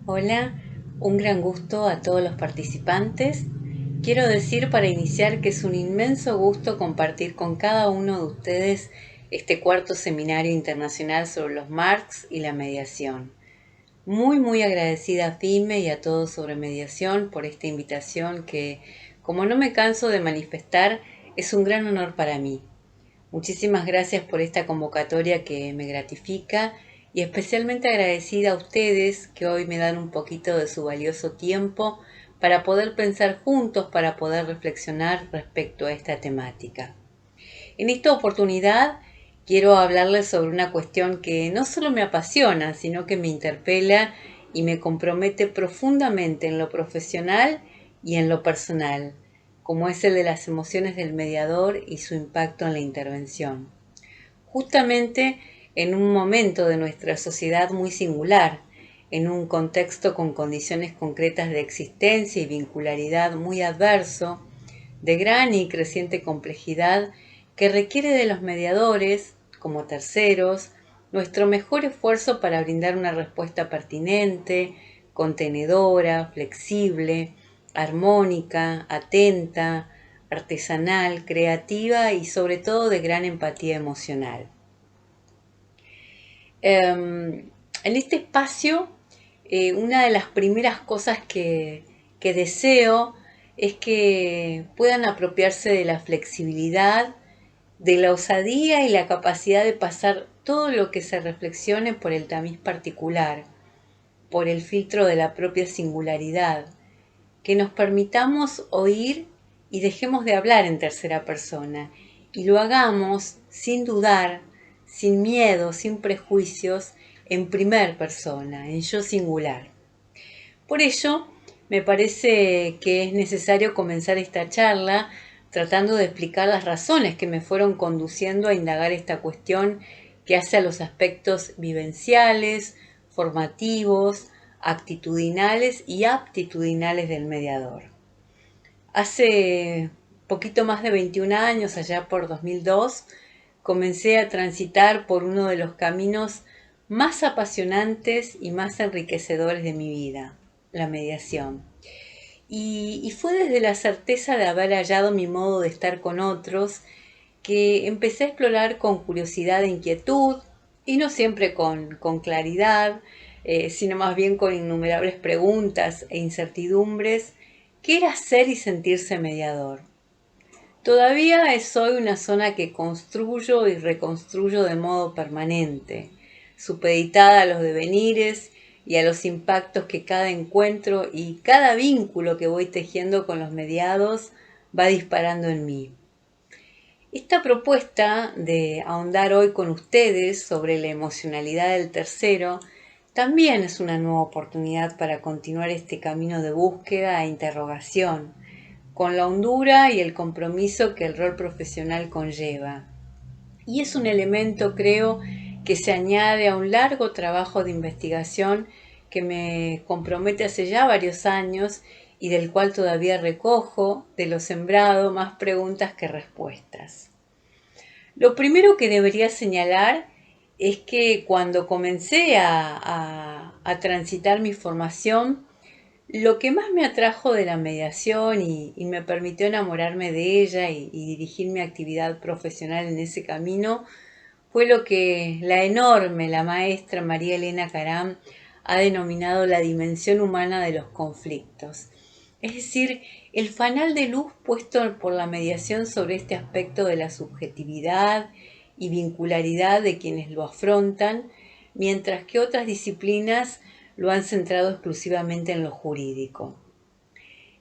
Hola, un gran gusto a todos los participantes. Quiero decir para iniciar que es un inmenso gusto compartir con cada uno de ustedes este cuarto seminario internacional sobre los MARCs y la mediación. Muy agradecida a FIME y a todos sobre mediación por esta invitación que, como no me canso de manifestar, es un gran honor para mí. Muchísimas gracias por esta convocatoria que me gratifica y especialmente agradecida a ustedes que hoy me dan un poquito de su valioso tiempo para poder pensar juntos, para poder reflexionar respecto a esta temática. En esta oportunidad quiero hablarles sobre una cuestión que no solo me apasiona, sino que me interpela y me compromete profundamente en lo profesional y en lo personal, como es el de las emociones del mediador y su impacto en la intervención. Justamente en un momento de nuestra sociedad muy singular, en un contexto con condiciones concretas de existencia y vincularidad muy adverso, de gran y creciente complejidad, que requiere de los mediadores, como terceros, nuestro mejor esfuerzo para brindar una respuesta pertinente, contenedora, flexible, armónica, atenta, artesanal, creativa y sobre todo de gran empatía emocional. En este espacio, una de las primeras cosas que deseo es que puedan apropiarse de la flexibilidad, de la osadía y la capacidad de pasar todo lo que se reflexione por el tamiz particular, por el filtro de la propia singularidad, que nos permitamos oír y dejemos de hablar en tercera persona y lo hagamos sin dudar, sin miedo, sin prejuicios, en primer persona, en yo singular. Por ello, me parece que es necesario comenzar esta charla tratando de explicar las razones que me fueron conduciendo a indagar esta cuestión que hace a los aspectos vivenciales, formativos, actitudinales y aptitudinales del mediador. Hace poquito más de 21 años, allá por 2002, comencé a transitar por uno de los caminos más apasionantes y más enriquecedores de mi vida, la mediación. Y fue desde la certeza de haber hallado mi modo de estar con otros que empecé a explorar con curiosidad e inquietud, y no siempre con claridad, sino más bien con innumerables preguntas e incertidumbres, qué era ser y sentirse mediador. Todavía es hoy una zona que construyo y reconstruyo de modo permanente, supeditada a los devenires y a los impactos que cada encuentro y cada vínculo que voy tejiendo con los mediados va disparando en mí. Esta propuesta de ahondar hoy con ustedes sobre la emocionalidad del tercero también es una nueva oportunidad para continuar este camino de búsqueda e interrogación, con la hondura y el compromiso que el rol profesional conlleva. Y es un elemento, creo, que se añade a un largo trabajo de investigación que me compromete hace ya varios años y del cual todavía recojo de lo sembrado más preguntas que respuestas. Lo primero que debería señalar es que cuando comencé a transitar mi formación, lo que más me atrajo de la mediación y me permitió enamorarme de ella y dirigir mi actividad profesional en ese camino fue lo que la maestra María Elena Caram ha denominado la dimensión humana de los conflictos. Es decir, el fanal de luz puesto por la mediación sobre este aspecto de la subjetividad y vincularidad de quienes lo afrontan, mientras que otras disciplinas lo han centrado exclusivamente en lo jurídico.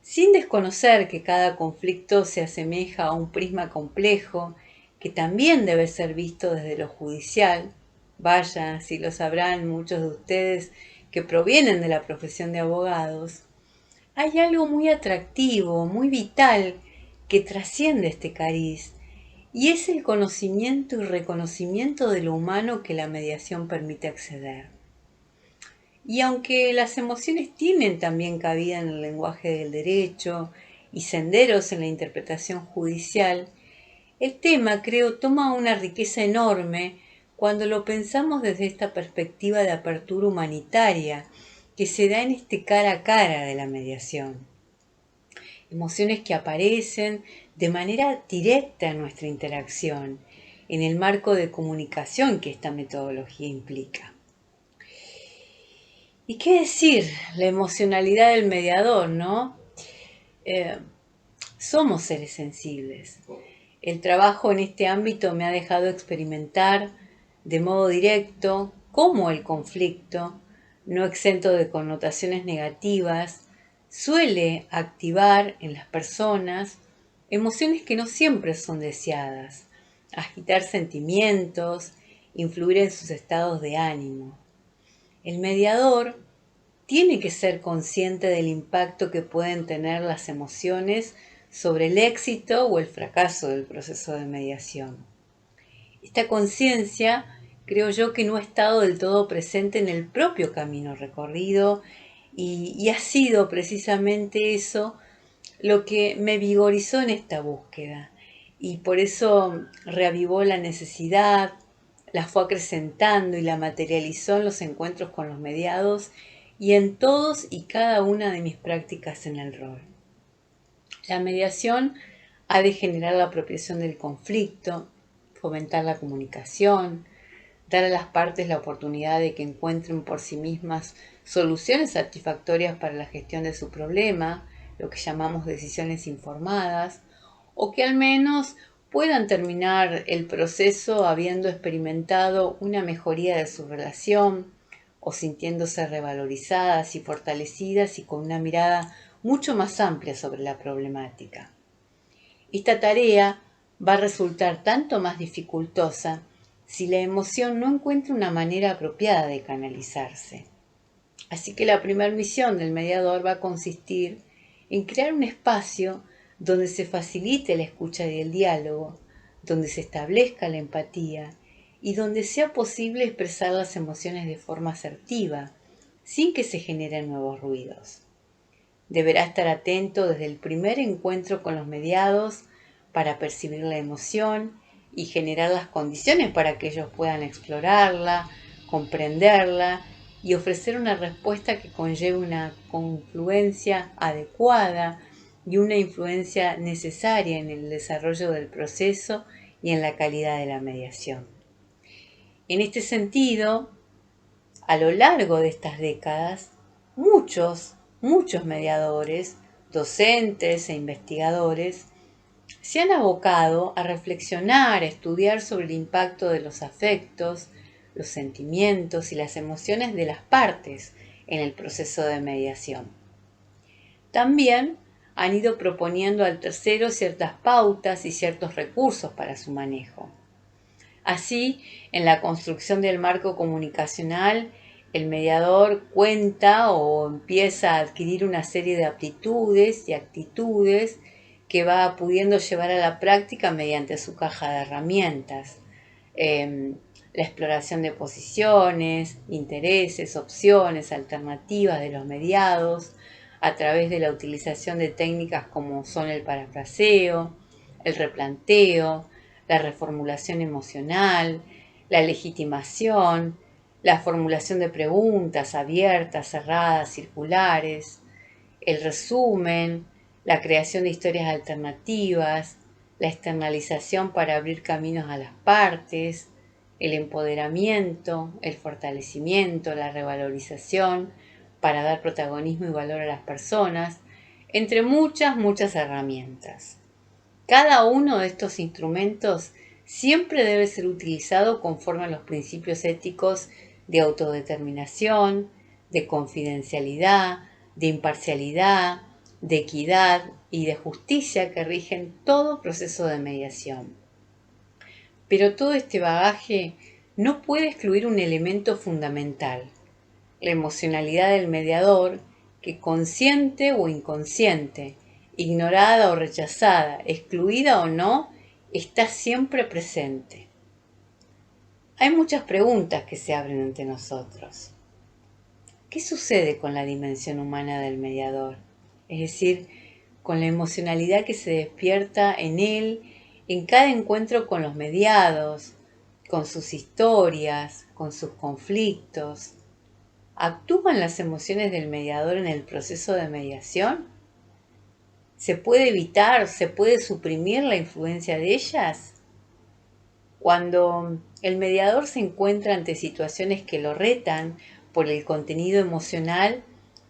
Sin desconocer que cada conflicto se asemeja a un prisma complejo que también debe ser visto desde lo judicial, vaya, si lo sabrán muchos de ustedes que provienen de la profesión de abogados, hay algo muy atractivo, muy vital, que trasciende este cariz, y es el conocimiento y reconocimiento de lo humano que la mediación permite acceder. Y aunque las emociones tienen también cabida en el lenguaje del derecho y senderos en la interpretación judicial, el tema, creo, toma una riqueza enorme cuando lo pensamos desde esta perspectiva de apertura humanitaria que se da en este cara a cara de la mediación. Emociones que aparecen de manera directa en nuestra interacción, en el marco de comunicación que esta metodología implica. ¿Y qué decir? La emocionalidad del mediador, ¿no? Eh, Somos seres sensibles. El trabajo en este ámbito me ha dejado experimentar de modo directo cómo el conflicto, no exento de connotaciones negativas, suele activar en las personas emociones que no siempre son deseadas, agitar sentimientos, influir en sus estados de ánimo. El mediador tiene que ser consciente del impacto que pueden tener las emociones sobre el éxito o el fracaso del proceso de mediación. Esta conciencia, creo yo, que no ha estado del todo presente en el propio camino recorrido y ha sido precisamente eso lo que me vigorizó en esta búsqueda. Y por eso reavivó la necesidad, la fue acrecentando y la materializó en los encuentros con los mediados y en todos y cada una de mis prácticas en el rol. La mediación ha de generar la apropiación del conflicto, fomentar la comunicación, dar a las partes la oportunidad de que encuentren por sí mismas soluciones satisfactorias para la gestión de su problema, lo que llamamos decisiones informadas, o que al menos puedan terminar el proceso habiendo experimentado una mejoría de su relación o sintiéndose revalorizadas y fortalecidas y con una mirada mucho más amplia sobre la problemática. Esta tarea va a resultar tanto más dificultosa si la emoción no encuentra una manera apropiada de canalizarse. Así que la primera misión del mediador va a consistir en crear un espacio donde se facilite la escucha y el diálogo, donde se establezca la empatía y donde sea posible expresar las emociones de forma asertiva, sin que se generen nuevos ruidos. Deberá estar atento desde el primer encuentro con los mediados para percibir la emoción y generar las condiciones para que ellos puedan explorarla, comprenderla y ofrecer una respuesta que conlleve una confluencia adecuada y una influencia necesaria en el desarrollo del proceso y en la calidad de la mediación. En este sentido, a lo largo de estas décadas, muchos mediadores, docentes e investigadores se han abocado a reflexionar, a estudiar sobre el impacto de los afectos, los sentimientos y las emociones de las partes en el proceso de mediación. También han ido proponiendo al tercero ciertas pautas y ciertos recursos para su manejo. Así, en la construcción del marco comunicacional, el mediador cuenta o empieza a adquirir una serie de aptitudes y actitudes que va pudiendo llevar a la práctica mediante su caja de herramientas. La exploración de posiciones, intereses, opciones, alternativas de los mediados, a través de la utilización de técnicas como son el parafraseo, el replanteo, la reformulación emocional, la legitimación, la formulación de preguntas abiertas, cerradas, circulares, el resumen, la creación de historias alternativas, la externalización para abrir caminos a las partes, el empoderamiento, el fortalecimiento, la revalorización para dar protagonismo y valor a las personas, entre muchas herramientas. Cada uno de estos instrumentos siempre debe ser utilizado conforme a los principios éticos de autodeterminación, de confidencialidad, de imparcialidad, de equidad y de justicia que rigen todo proceso de mediación. Pero todo este bagaje no puede excluir un elemento fundamental, la emocionalidad del mediador, que consciente o inconsciente, ignorada o rechazada, excluida o no, está siempre presente. Hay muchas preguntas que se abren ante nosotros. ¿qué sucede con la dimensión humana del mediador? Es decir, con la emocionalidad que se despierta en él en cada encuentro con los mediados, con sus historias, con sus conflictos. ¿Actúan las emociones del mediador en el proceso de mediación? ¿Se puede evitar, se puede suprimir la influencia de ellas? Cuando el mediador se encuentra ante situaciones que lo retan por el contenido emocional,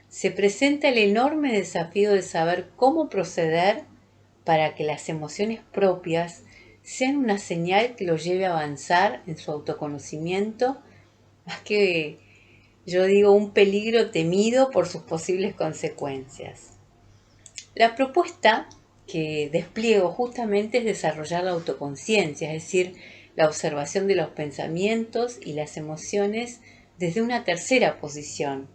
se presenta el enorme desafío de saber cómo proceder para que las emociones propias sean una señal que lo lleve a avanzar en su autoconocimiento, más que, yo digo, un peligro temido por sus posibles consecuencias. La propuesta que despliego justamente es desarrollar la autoconciencia, es decir, la observación de los pensamientos y las emociones desde una tercera posición,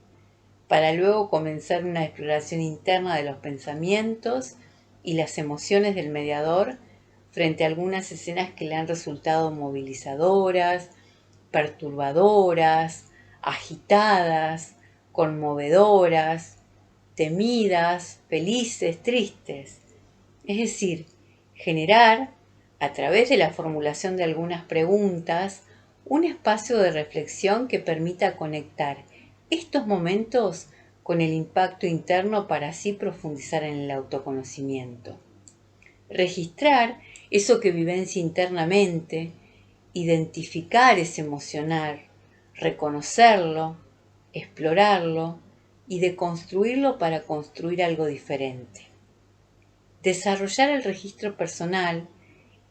para luego comenzar una exploración interna de los pensamientos y las emociones del mediador frente a algunas escenas que le han resultado movilizadoras, perturbadoras, agitadas, conmovedoras, temidas, felices, tristes. Es decir, generar, a través de la formulación de algunas preguntas, un espacio de reflexión que permita conectar estos momentos con el impacto interno para así profundizar en el autoconocimiento. Registrar eso que vivencia internamente, identificar ese emocionar, reconocerlo, explorarlo y deconstruirlo para construir algo diferente. Desarrollar el registro personal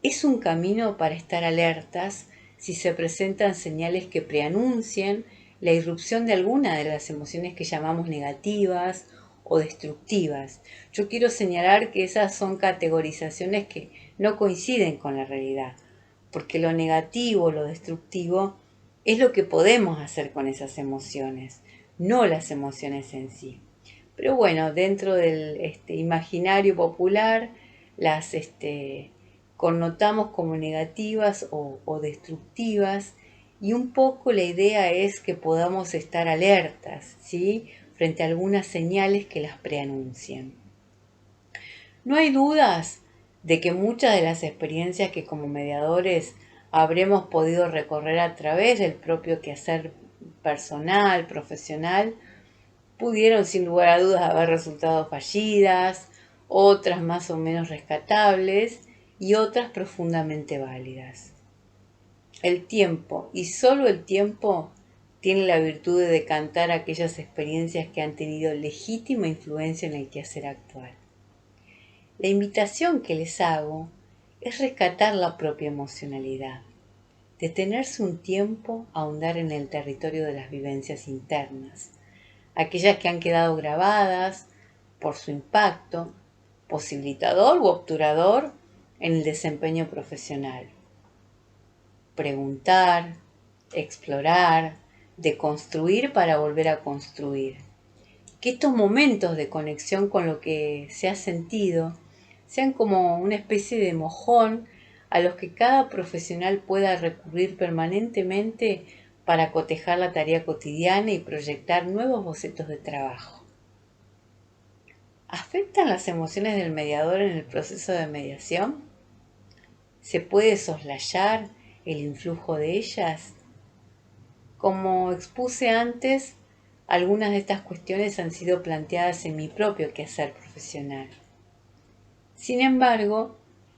es un camino para estar alertas si se presentan señales que preanuncien la irrupción de alguna de las emociones que llamamos negativas o destructivas. Yo quiero señalar que esas son categorizaciones que no coinciden con la realidad, porque lo negativo, lo destructivo, es lo que podemos hacer con esas emociones, no las emociones en sí. Pero bueno, dentro del imaginario popular las connotamos como negativas o destructivas, y un poco la idea es que podamos estar alertas, ¿sí?, frente a algunas señales que las preanuncian. No hay dudas de que muchas de las experiencias que como mediadores habremos podido recorrer a través del propio quehacer personal, profesional, pudieron sin lugar a dudas haber resultado fallidas, otras más o menos rescatables y otras profundamente válidas. El tiempo, y solo el tiempo, tiene la virtud de decantar aquellas experiencias que han tenido legítima influencia en el quehacer actual. La invitación que les hago es rescatar la propia emocionalidad, detenerse un tiempo a ahondar en el territorio de las vivencias internas, aquellas que han quedado grabadas por su impacto, posibilitador u obturador en el desempeño profesional. Preguntar, explorar, deconstruir para volver a construir. Que estos momentos de conexión con lo que se ha sentido sean como una especie de mojón a los que cada profesional pueda recurrir permanentemente para cotejar la tarea cotidiana y proyectar nuevos bocetos de trabajo. ¿Afectan las emociones del mediador en el proceso de mediación? ¿Se puede soslayar el influjo de ellas? Como expuse antes, algunas de estas cuestiones han sido planteadas en mi propio quehacer profesional. Sin embargo,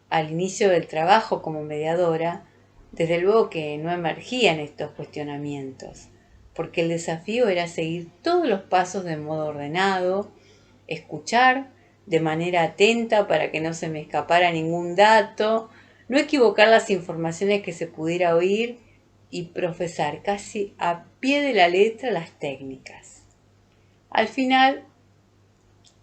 al inicio del trabajo como mediadora, desde luego que no emergían estos cuestionamientos, porque el desafío era seguir todos los pasos de modo ordenado, escuchar de manera atenta para que no se me escapara ningún dato, no equivocar las informaciones que se pudiera oír y profesar casi a pie de la letra las técnicas. Al final,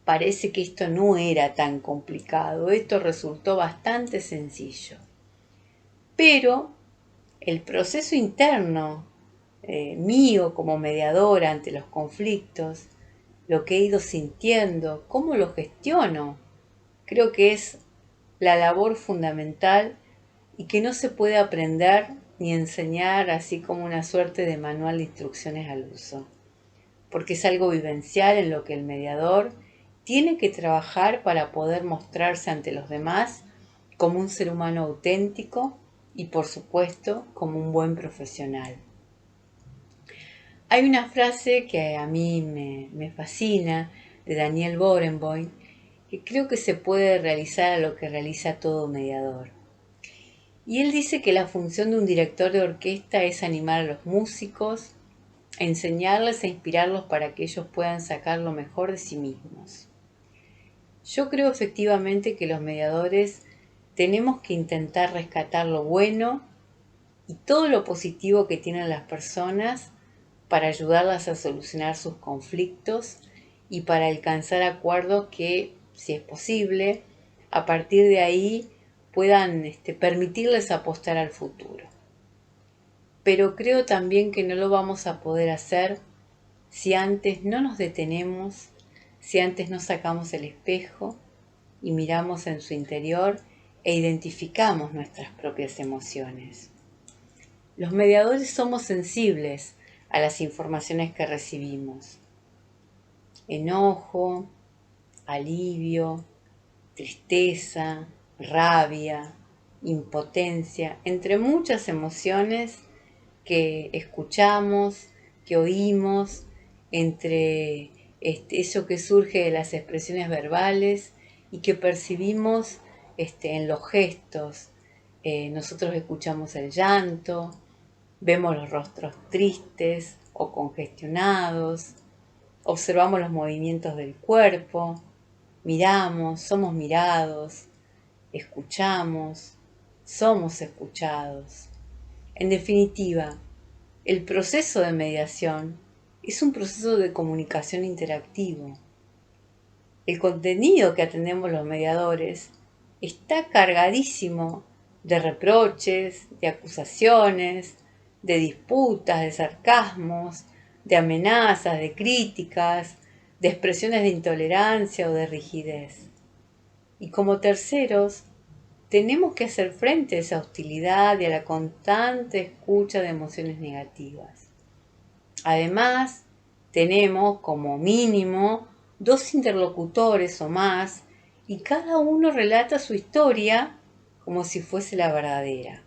parece que esto no era tan complicado, esto resultó bastante sencillo. Pero el proceso interno mío como mediadora ante los conflictos, lo que he ido sintiendo, cómo lo gestiono, creo que es la labor fundamental y que no se puede aprender ni enseñar así como una suerte de manual de instrucciones al uso. porque es algo vivencial en lo que el mediador tiene que trabajar para poder mostrarse ante los demás como un ser humano auténtico y, por supuesto, como un buen profesional. Hay una frase que a mí me fascina, de Daniel Barenboim, que creo que se puede realizar a lo que realiza todo mediador. Y él dice que la función de un director de orquesta es animar a los músicos, enseñarles e inspirarlos para que ellos puedan sacar lo mejor de sí mismos. Yo creo efectivamente que los mediadores tenemos que intentar rescatar lo bueno y todo lo positivo que tienen las personas para ayudarlas a solucionar sus conflictos y para alcanzar acuerdos que, si es posible, a partir de ahí puedan permitirles apostar al futuro. Pero creo también que no lo vamos a poder hacer si antes no nos detenemos, si antes no sacamos el espejo y miramos en su interior e identificamos nuestras propias emociones. Los mediadores somos sensibles a las informaciones que recibimos. Enojo, alivio, tristeza, rabia, impotencia, entre muchas emociones que escuchamos, que oímos, entre eso que surge de las expresiones verbales y que percibimos en los gestos. Nosotros escuchamos el llanto, vemos los rostros tristes o congestionados, observamos los movimientos del cuerpo, miramos, somos mirados, escuchamos, somos escuchados. En definitiva, el proceso de mediación es un proceso de comunicación interactivo. El contenido que atendemos los mediadores está cargadísimo de reproches, de acusaciones, de disputas, de sarcasmos, de amenazas, de críticas, de expresiones de intolerancia o de rigidez. Y como terceros, tenemos que hacer frente a esa hostilidad y a la constante escucha de emociones negativas. Además, tenemos como mínimo 2 interlocutores o más y cada uno relata su historia como si fuese la verdadera.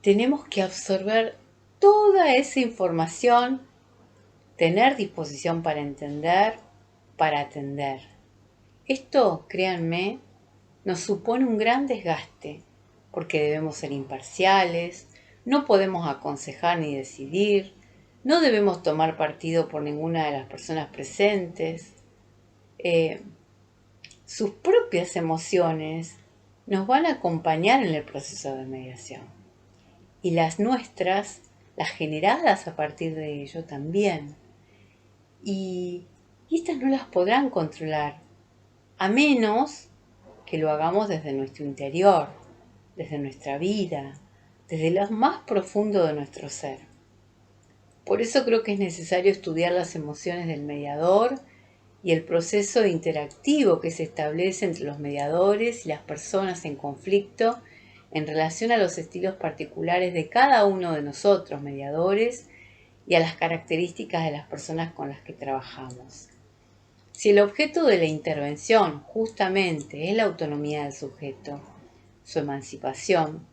Tenemos que absorber toda esa información, tener disposición para entender, para atender. Esto, créanme, nos supone un gran desgaste, porque debemos ser imparciales, no podemos aconsejar ni decidir, no debemos tomar partido por ninguna de las personas presentes. Sus propias emociones nos van a acompañar en el proceso de mediación y las nuestras, las generadas a partir de ello también. Y estas no las podrán controlar, a menos que lo hagamos desde nuestro interior, desde nuestra vida, desde lo más profundo de nuestro ser. Por eso creo que es necesario estudiar las emociones del mediador y el proceso interactivo que se establece entre los mediadores y las personas en conflicto en relación a los estilos particulares de cada uno de nosotros, mediadores, y a las características de las personas con las que trabajamos. Si el objeto de la intervención justamente es la autonomía del sujeto, su emancipación,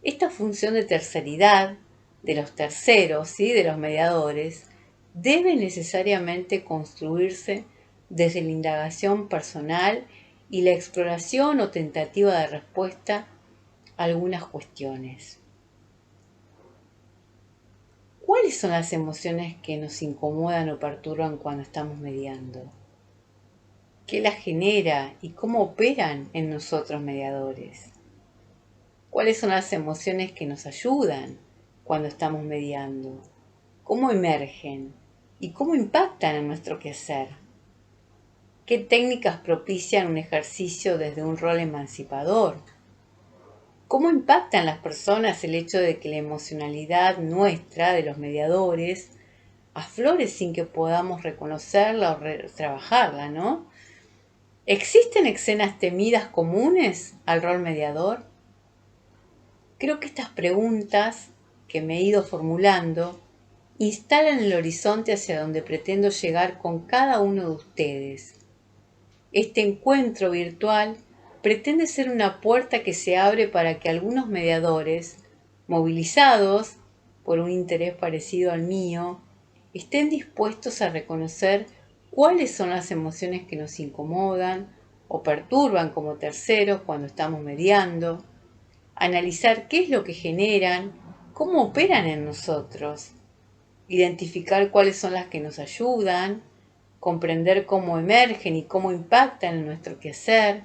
esta función de terceridad de los terceros, ¿sí?, de los mediadores, debe necesariamente construirse desde la indagación personal y la exploración o tentativa de respuesta a algunas cuestiones. ¿Cuáles son las emociones que nos incomodan o perturban cuando estamos mediando? ¿Qué las genera y cómo operan en nosotros mediadores? ¿Cuáles son las emociones que nos ayudan cuando estamos mediando? ¿Cómo emergen y cómo impactan en nuestro quehacer? ¿Qué técnicas propician un ejercicio desde un rol emancipador? ¿Cómo impacta en las personas el hecho de que la emocionalidad nuestra, de los mediadores, aflore sin que podamos reconocerla o trabajarla, ¿no? ¿Existen escenas temidas comunes al rol mediador? Creo que estas preguntas que me he ido formulando instala en el horizonte hacia donde pretendo llegar con cada uno de ustedes. Este encuentro virtual pretende ser una puerta que se abre para que algunos mediadores, movilizados por un interés parecido al mío, estén dispuestos a reconocer cuáles son las emociones que nos incomodan o perturban como terceros cuando estamos mediando, analizar qué es lo que generan, cómo operan en nosotros, identificar cuáles son las que nos ayudan, comprender cómo emergen y cómo impactan en nuestro quehacer,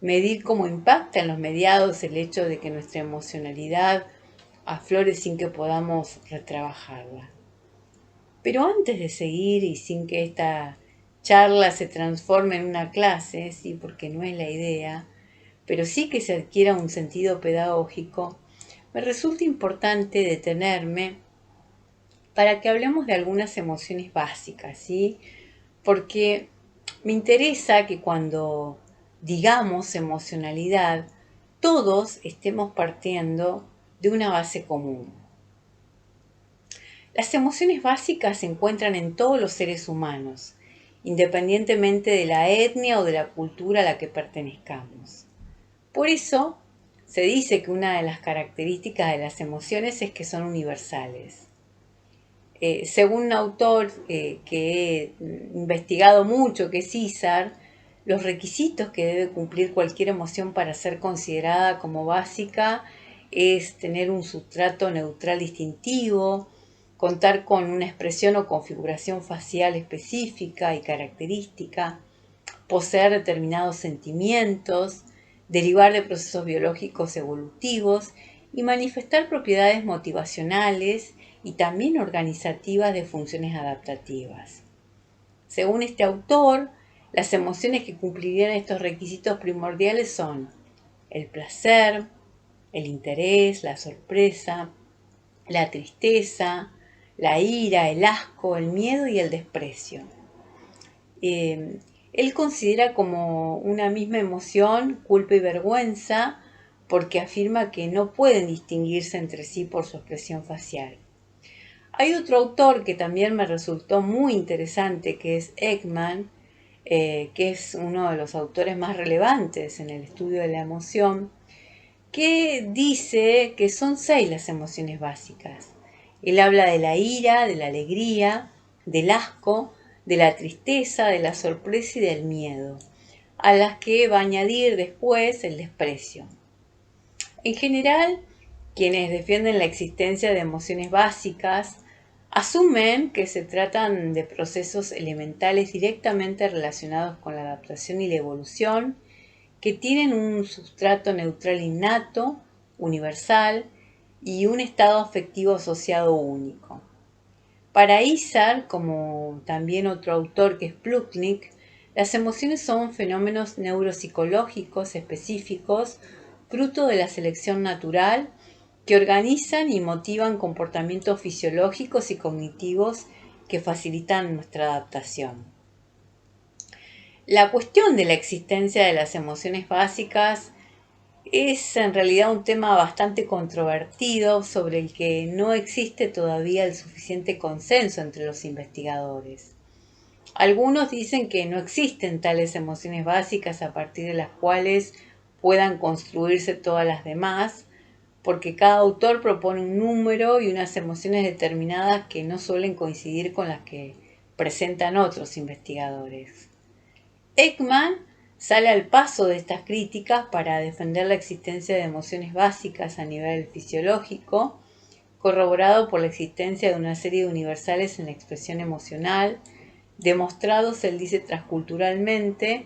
medir cómo impacta en los mediados el hecho de que nuestra emocionalidad aflore sin que podamos retrabajarla. Pero antes de seguir y sin que esta charla se transforme en una clase, sí, porque no es la idea, pero sí que se adquiera un sentido pedagógico, me resulta importante detenerme para que hablemos de algunas emociones básicas, ¿sí? Porque me interesa que cuando digamos emocionalidad, todos estemos partiendo de una base común. Las emociones básicas se encuentran en todos los seres humanos, independientemente de la etnia o de la cultura a la que pertenezcamos. Por eso, se dice que una de las características de las emociones es que son universales. Según un autor que he investigado mucho, que es César, los requisitos que debe cumplir cualquier emoción para ser considerada como básica es tener un sustrato neutral distintivo, contar con una expresión o configuración facial específica y característica, poseer determinados sentimientos, derivar de procesos biológicos evolutivos y manifestar propiedades motivacionales y también organizativas de funciones adaptativas. Según este autor, las emociones que cumplirían estos requisitos primordiales son el placer, el interés, la sorpresa, la tristeza, la ira, el asco, el miedo y el desprecio. Él considera como una misma emoción culpa y vergüenza porque afirma que no pueden distinguirse entre sí por su expresión facial. Hay otro autor que también me resultó muy interesante, que es Ekman, que es uno de los autores más relevantes en el estudio de la emoción, que dice que son 6 las emociones básicas. Él habla de la ira, de la alegría, del asco, de la tristeza, de la sorpresa y del miedo, a las que va a añadir después el desprecio. En general, quienes defienden la existencia de emociones básicas asumen que se tratan de procesos elementales directamente relacionados con la adaptación y la evolución, que tienen un sustrato neutral innato, universal y un estado afectivo asociado único. Para Isar, como también otro autor que es Plutnik, las emociones son fenómenos neuropsicológicos específicos, fruto de la selección natural, que organizan y motivan comportamientos fisiológicos y cognitivos que facilitan nuestra adaptación. La cuestión de la existencia de las emociones básicas es en realidad un tema bastante controvertido sobre el que no existe todavía el suficiente consenso entre los investigadores. Algunos dicen que no existen tales emociones básicas a partir de las cuales puedan construirse todas las demás, porque cada autor propone un número y unas emociones determinadas que no suelen coincidir con las que presentan otros investigadores. Ekman sale al paso de estas críticas para defender la existencia de emociones básicas a nivel fisiológico, corroborado por la existencia de una serie de universales en la expresión emocional, demostrados, él dice, transculturalmente,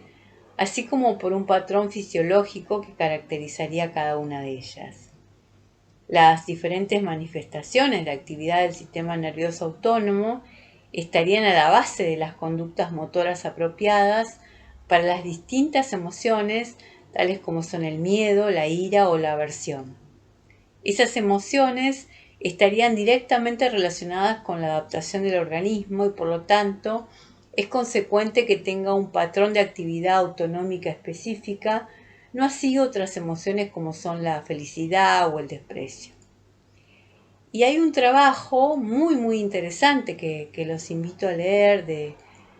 así como por un patrón fisiológico que caracterizaría cada una de ellas. Las diferentes manifestaciones de actividad del sistema nervioso autónomo estarían a la base de las conductas motoras apropiadas para las distintas emociones, tales como son el miedo, la ira o la aversión. Esas emociones estarían directamente relacionadas con la adaptación del organismo y por lo tanto es consecuente que tenga un patrón de actividad autonómica específica, no así otras emociones como son la felicidad o el desprecio. Y hay un trabajo muy interesante que los invito a leer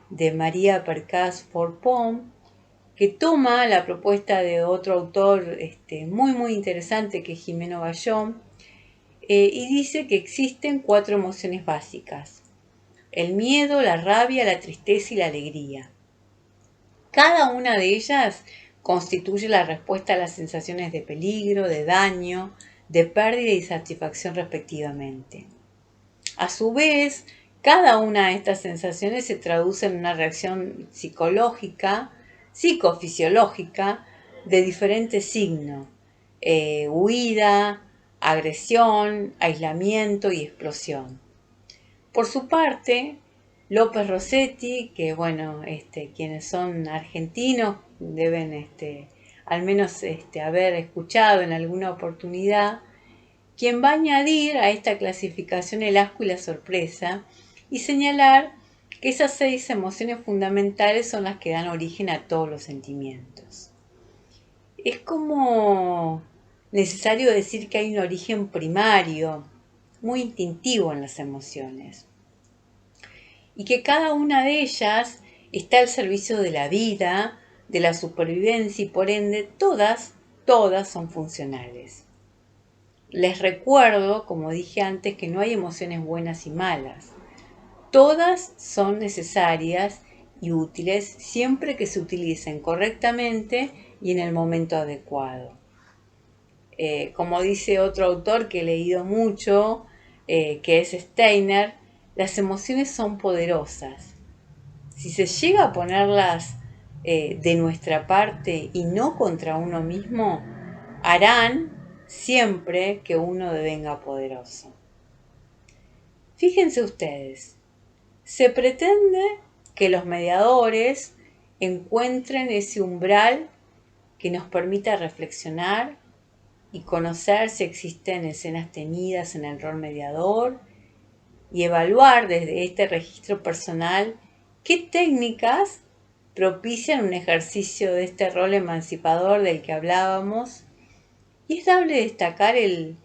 de María Percas Forpom, que toma la propuesta de otro autor muy interesante que es Jimeno Bayón, y dice que existen 4 emociones básicas: el miedo, la rabia, la tristeza y la alegría. Cada una de ellas constituye la respuesta a las sensaciones de peligro, de daño, de pérdida y satisfacción respectivamente. A su vez, cada una de estas sensaciones se traduce en una reacción psicológica, psicofisiológica, de diferente signo: huida, agresión, aislamiento y explosión. Por su parte, López Rossetti, que bueno, quienes son argentinos deben al menos haber escuchado en alguna oportunidad, quien va a añadir a esta clasificación el asco y la sorpresa y señalar que esas 6 emociones fundamentales son las que dan origen a todos los sentimientos. Es como necesario decir que hay un origen primario, muy instintivo en las emociones, y que cada una de ellas está al servicio de la vida, de la supervivencia, y por ende todas son funcionales. Les recuerdo, como dije antes, que no hay emociones buenas y malas. Todas son necesarias y útiles siempre que se utilicen correctamente y en el momento adecuado. Como dice otro autor que he leído mucho, que es Steiner, las emociones son poderosas. Si se llega a ponerlas de nuestra parte y no contra uno mismo, harán siempre que uno devenga poderoso. Fíjense ustedes, se pretende que los mediadores encuentren ese umbral que nos permita reflexionar y conocer si existen escenas temidas en el rol mediador y evaluar desde este registro personal qué técnicas propician un ejercicio de este rol emancipador del que hablábamos. Y es dable destacar el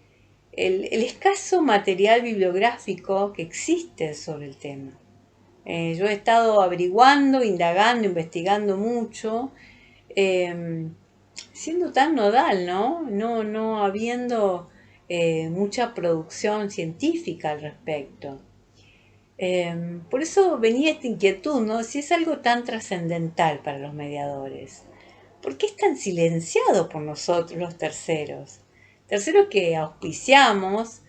escaso material bibliográfico que existe sobre el tema. Yo he estado averiguando, indagando, investigando mucho, siendo tan nodal, no habiendo mucha producción científica al respecto. Por eso venía esta inquietud, ¿no? Si es algo tan trascendental para los mediadores, ¿por qué es tan silenciado por nosotros los terceros? Terceros que auspiciamos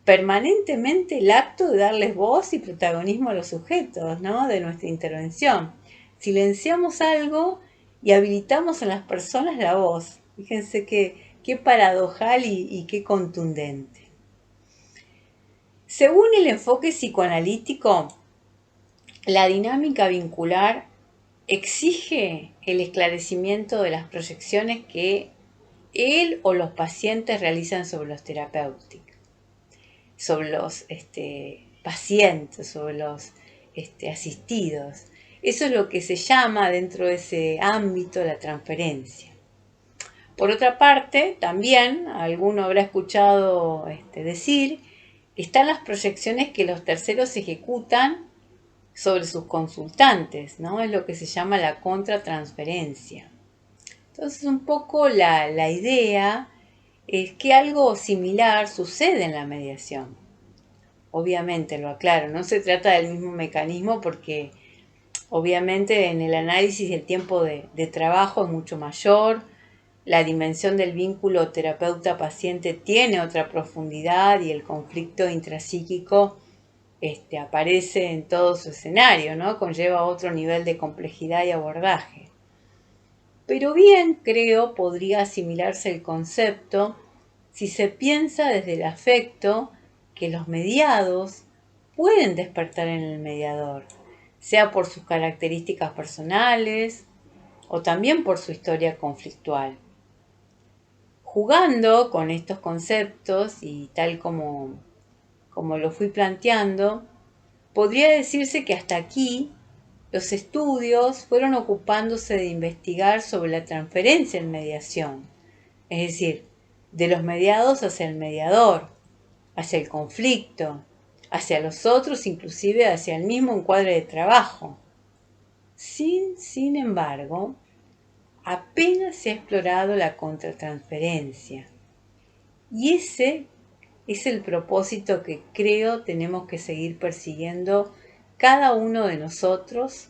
permanentemente el acto de darles voz y protagonismo a los sujetos, ¿no?, de nuestra intervención. Silenciamos algo y habilitamos en las personas la voz. Fíjense qué paradojal y qué contundente. Según el enfoque psicoanalítico, la dinámica vincular exige el esclarecimiento de las proyecciones que él o los pacientes realizan sobre los terapeutas, sobre los pacientes, sobre los asistidos. Eso es lo que se llama dentro de ese ámbito la transferencia. Por otra parte, también alguno habrá escuchado decir, están las proyecciones que los terceros ejecutan sobre sus consultantes, ¿no? Es lo que se llama la contratransferencia. Entonces, un poco la idea es que algo similar sucede en la mediación. Obviamente, lo aclaro, no se trata del mismo mecanismo porque obviamente en el análisis el tiempo de trabajo es mucho mayor, la dimensión del vínculo terapeuta-paciente tiene otra profundidad y el conflicto intrapsíquico aparece en todo su escenario, ¿no? Conlleva otro nivel de complejidad y abordaje. Pero bien, creo, podría asimilarse el concepto si se piensa desde el afecto que los mediados pueden despertar en el mediador, sea por sus características personales o también por su historia conflictual. Jugando con estos conceptos y tal como lo fui planteando, podría decirse que hasta aquí los estudios fueron ocupándose de investigar sobre la transferencia en mediación, es decir, de los mediados hacia el mediador, hacia el conflicto, hacia los otros, inclusive hacia el mismo encuadre de trabajo. Sin embargo, apenas se ha explorado la contratransferencia. Y ese es el propósito que creo tenemos que seguir persiguiendo cada uno de nosotros,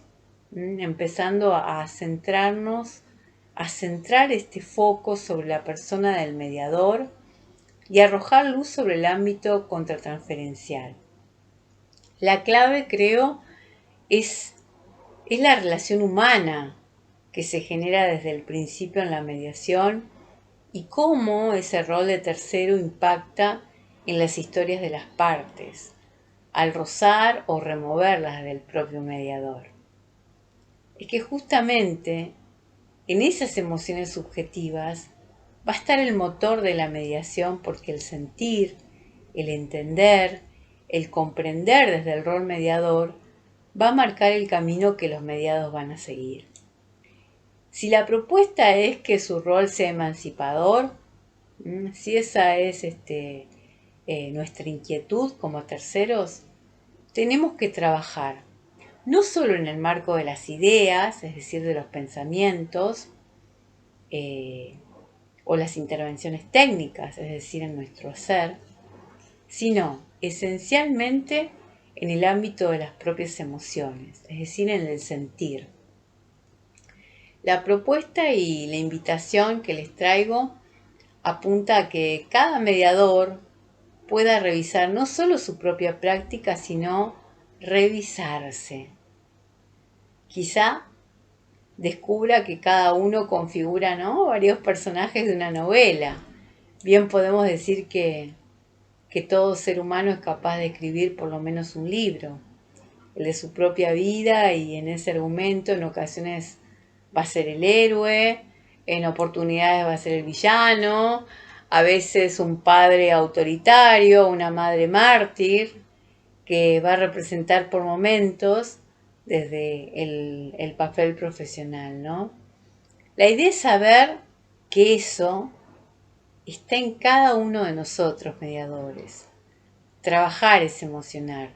empezando a centrarnos, a centrar este foco sobre la persona del mediador y arrojar luz sobre el ámbito contratransferencial. La clave, creo, es la relación humana que se genera desde el principio en la mediación y cómo ese rol de tercero impacta en las historias de las partes, al rozar o removerlas del propio mediador. Es que justamente en esas emociones subjetivas va a estar el motor de la mediación, porque el sentir, el entender, el comprender desde el rol mediador va a marcar el camino que los mediados van a seguir. Si la propuesta es que su rol sea emancipador, si esa es nuestra inquietud como terceros, tenemos que trabajar no solo en el marco de las ideas, es decir, de los pensamientos, o las intervenciones técnicas, es decir, en nuestro hacer, sino esencialmente en el ámbito de las propias emociones, es decir, en el sentir. La propuesta y la invitación que les traigo apunta a que cada mediador pueda revisar no solo su propia práctica, sino revisarse. Quizá descubra que cada uno configura, ¿no?, varios personajes de una novela. Bien podemos decir que todo ser humano es capaz de escribir por lo menos un libro, el de su propia vida, y en ese argumento en ocasiones va a ser el héroe, en oportunidades va a ser el villano, a veces un padre autoritario, una madre mártir, que va a representar por momentos desde el papel profesional, ¿no? La idea es saber que eso está en cada uno de nosotros, mediadores. Trabajar es emocionar,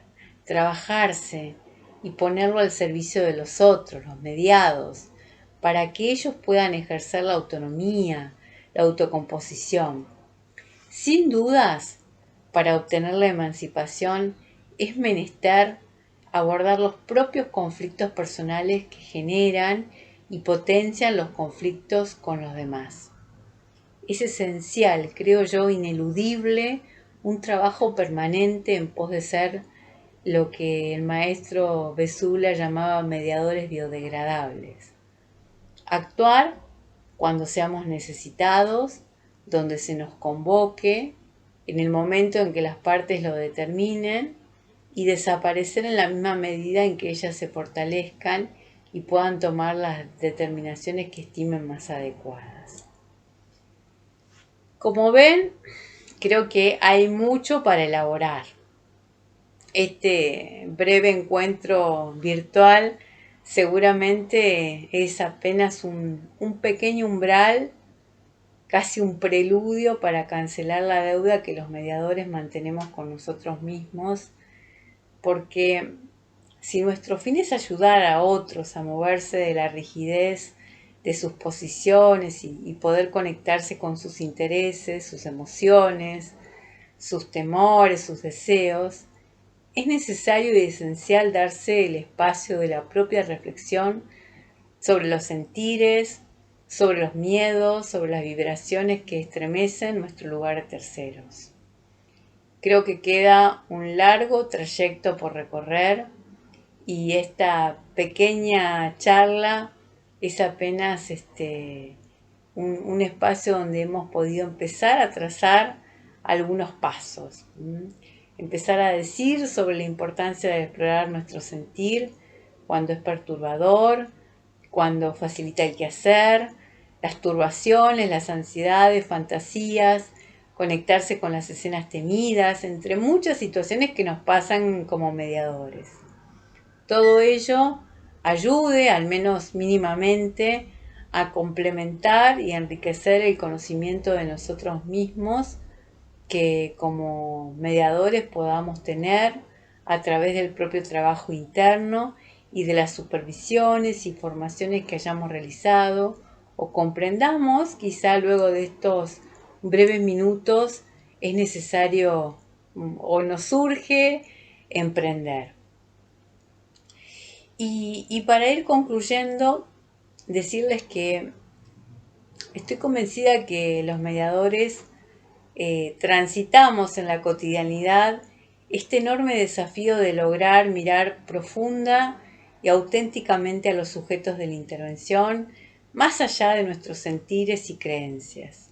trabajarse y ponerlo al servicio de los otros, los mediados, para que ellos puedan ejercer la autonomía, la autocomposición. Sin dudas, para obtener la emancipación es menester abordar los propios conflictos personales que generan y potencian los conflictos con los demás. Es esencial, creo yo, ineludible, un trabajo permanente en pos de ser lo que el maestro Besula llamaba mediadores biodegradables. Actuar cuando seamos necesitados, donde se nos convoque, en el momento en que las partes lo determinen, y desaparecer en la misma medida en que ellas se fortalezcan y puedan tomar las determinaciones que estimen más adecuadas. Como ven, creo que hay mucho para elaborar. Este breve encuentro virtual seguramente es apenas un pequeño umbral, casi un preludio para cancelar la deuda que los mediadores mantenemos con nosotros mismos, porque si nuestro fin es ayudar a otros a moverse de la rigidez de sus posiciones y poder conectarse con sus intereses, sus emociones, sus temores, sus deseos, es necesario y esencial darse el espacio de la propia reflexión sobre los sentires, sobre los miedos, sobre las vibraciones que estremecen nuestro lugar de terceros. Creo que queda un largo trayecto por recorrer y esta pequeña charla es apenas un espacio donde hemos podido empezar a trazar algunos pasos. Empezar a decir sobre la importancia de explorar nuestro sentir cuando es perturbador, cuando facilita el quehacer, las turbaciones, las ansiedades, fantasías, conectarse con las escenas temidas, entre muchas situaciones que nos pasan como mediadores. Todo ello ayude, al menos mínimamente, a complementar y enriquecer el conocimiento de nosotros mismos que como mediadores podamos tener a través del propio trabajo interno y de las supervisiones y formaciones que hayamos realizado o comprendamos, quizá luego de estos breves minutos es necesario o nos surge emprender. Y para ir concluyendo, decirles que estoy convencida que los mediadores transitamos en la cotidianidad este enorme desafío de lograr mirar profunda y auténticamente a los sujetos de la intervención, más allá de nuestros sentires y creencias.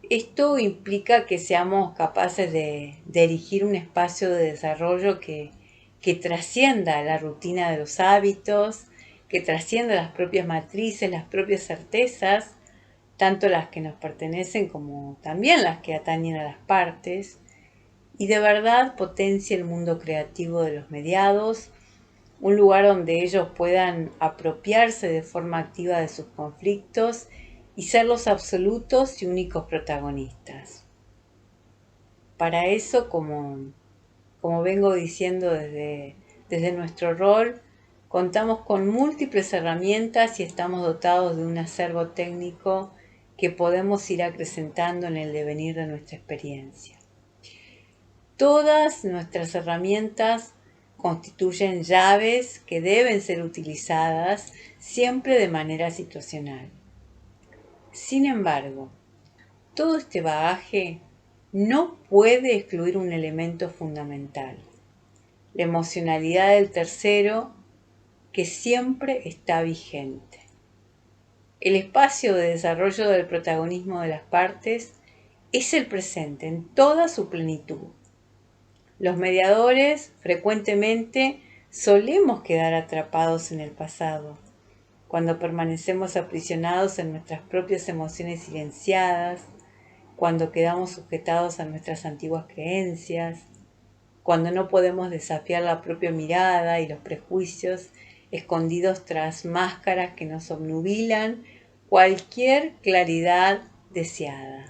Esto implica que seamos capaces de erigir un espacio de desarrollo que trascienda la rutina de los hábitos, que trascienda las propias matrices, las propias certezas, tanto las que nos pertenecen como también las que atañen a las partes, y de verdad potencie el mundo creativo de los mediados, un lugar donde ellos puedan apropiarse de forma activa de sus conflictos y ser los absolutos y únicos protagonistas. Para eso, como vengo diciendo desde nuestro rol, contamos con múltiples herramientas y estamos dotados de un acervo técnico que podemos ir acrecentando en el devenir de nuestra experiencia. Todas nuestras herramientas constituyen llaves que deben ser utilizadas siempre de manera situacional. Sin embargo, todo este bagaje no puede excluir un elemento fundamental, la emocionalidad del tercero, que siempre está vigente. El espacio de desarrollo del protagonismo de las partes es el presente en toda su plenitud. Los mediadores frecuentemente solemos quedar atrapados en el pasado, cuando permanecemos aprisionados en nuestras propias emociones silenciadas, cuando quedamos sujetados a nuestras antiguas creencias, cuando no podemos desafiar la propia mirada y los prejuicios escondidos tras máscaras que nos obnubilan cualquier claridad deseada.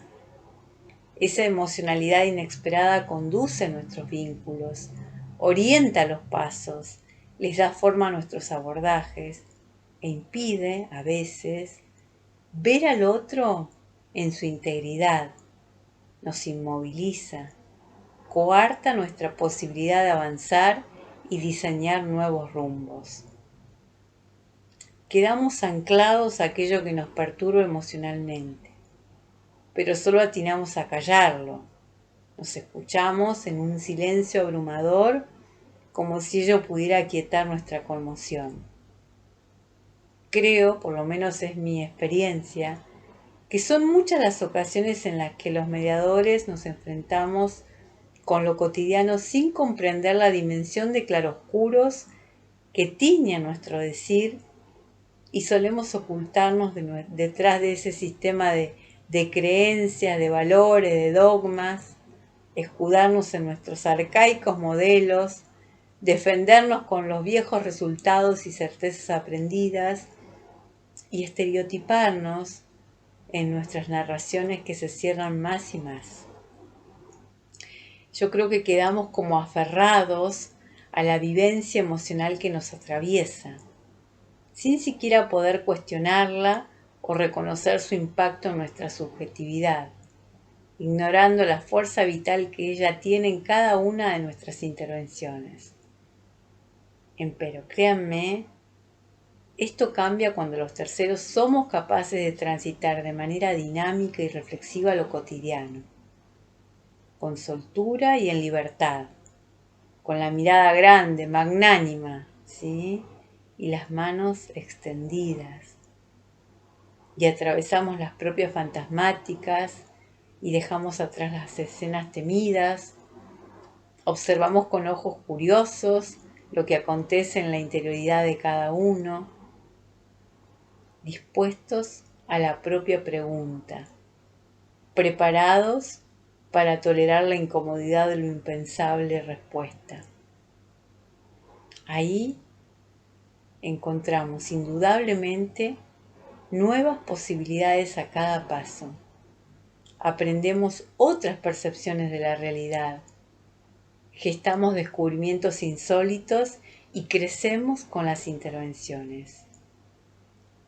Esa emocionalidad inesperada conduce nuestros vínculos, orienta los pasos, les da forma a nuestros abordajes e impide, a veces, ver al otro en su integridad. Nos inmoviliza, coarta nuestra posibilidad de avanzar y diseñar nuevos rumbos. Quedamos anclados a aquello que nos perturba emocionalmente, pero solo atinamos a callarlo. Nos escuchamos en un silencio abrumador, como si ello pudiera aquietar nuestra conmoción. Creo, por lo menos es mi experiencia, que son muchas las ocasiones en las que los mediadores nos enfrentamos con lo cotidiano sin comprender la dimensión de claroscuros que tiñe nuestro decir, y solemos ocultarnos detrás de ese sistema de creencias, de valores, de dogmas, escudarnos en nuestros arcaicos modelos, defendernos con los viejos resultados y certezas aprendidas y estereotiparnos en nuestras narraciones que se cierran más y más. Yo creo que quedamos como aferrados a la vivencia emocional que nos atraviesa, sin siquiera poder cuestionarla o reconocer su impacto en nuestra subjetividad, ignorando la fuerza vital que ella tiene en cada una de nuestras intervenciones. Empero, créanme, esto cambia cuando los terceros somos capaces de transitar de manera dinámica y reflexiva lo cotidiano, con soltura y en libertad, con la mirada grande, magnánima, ¿sí? Y las manos extendidas. Y atravesamos las propias fantasmáticas y dejamos atrás las escenas temidas. Observamos con ojos curiosos lo que acontece en la interioridad de cada uno, dispuestos a la propia pregunta, preparados para tolerar la incomodidad de lo impensable respuesta. Ahí encontramos indudablemente nuevas posibilidades a cada paso, aprendemos otras percepciones de la realidad, gestamos descubrimientos insólitos y crecemos con las intervenciones.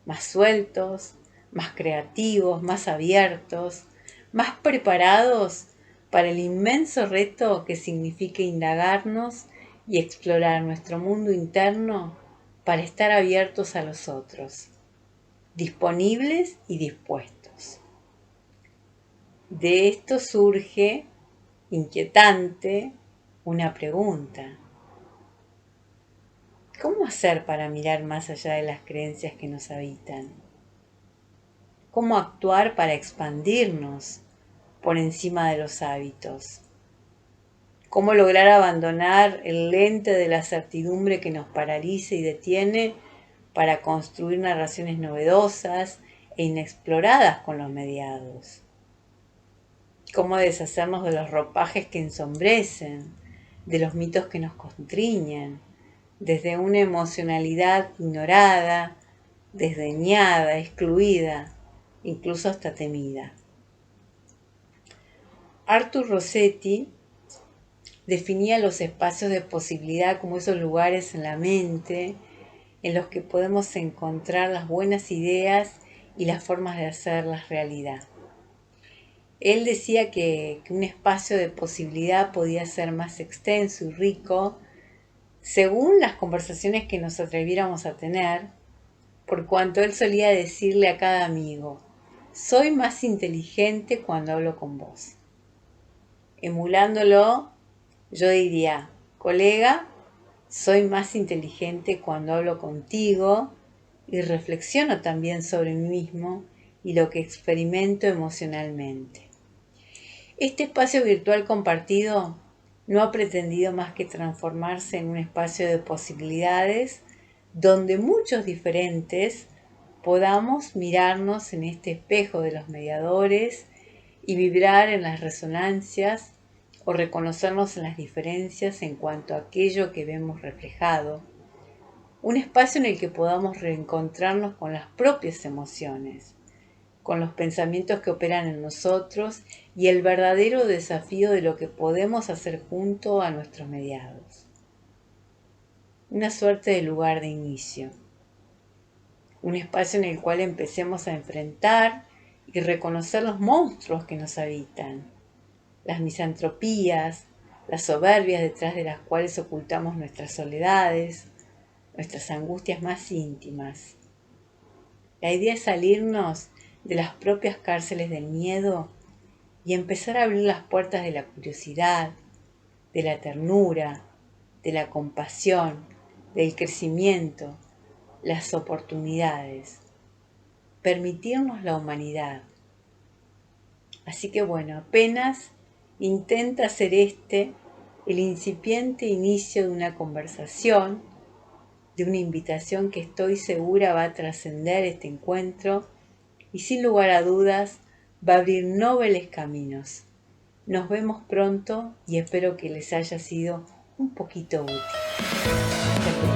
Más sueltos, más creativos, más abiertos, más preparados para el inmenso reto que significa indagarnos y explorar nuestro mundo interno para estar abiertos a los otros, disponibles y dispuestos. De esto surge, inquietante, una pregunta. ¿Cómo hacer para mirar más allá de las creencias que nos habitan? ¿Cómo actuar para expandirnos por encima de los hábitos? ¿Cómo lograr abandonar el lente de la certidumbre que nos paraliza y detiene para construir narraciones novedosas e inexploradas con los mediados? ¿Cómo deshacernos de los ropajes que ensombrecen, de los mitos que nos constriñen, desde una emocionalidad ignorada, desdeñada, excluida, incluso hasta temida? Arthur Rossetti definía los espacios de posibilidad como esos lugares en la mente en los que podemos encontrar las buenas ideas y las formas de hacerlas realidad. Él decía que un espacio de posibilidad podía ser más extenso y rico según las conversaciones que nos atreviéramos a tener, por cuanto él solía decirle a cada amigo: soy más inteligente cuando hablo con vos. Emulándolo, yo diría: colega, soy más inteligente cuando hablo contigo y reflexiono también sobre mí mismo y lo que experimento emocionalmente. Este espacio virtual compartido no ha pretendido más que transformarse en un espacio de posibilidades donde muchos diferentes podamos mirarnos en este espejo de los mediadores y vibrar en las resonancias o reconocernos en las diferencias en cuanto a aquello que vemos reflejado. Un espacio en el que podamos reencontrarnos con las propias emociones, con los pensamientos que operan en nosotros y el verdadero desafío de lo que podemos hacer junto a nuestros mediados. Una suerte de lugar de inicio. Un espacio en el cual empecemos a enfrentar y reconocer los monstruos que nos habitan, las misantropías, las soberbias detrás de las cuales ocultamos nuestras soledades, nuestras angustias más íntimas. La idea es salirnos de las propias cárceles del miedo y empezar a abrir las puertas de la curiosidad, de la ternura, de la compasión, del crecimiento, las oportunidades, permitirnos la humanidad. Así que bueno, apenas intenta ser el incipiente inicio de una conversación, de una invitación que estoy segura va a trascender este encuentro y sin lugar a dudas va a abrir nobles caminos. Nos vemos pronto y espero que les haya sido un poquito útil.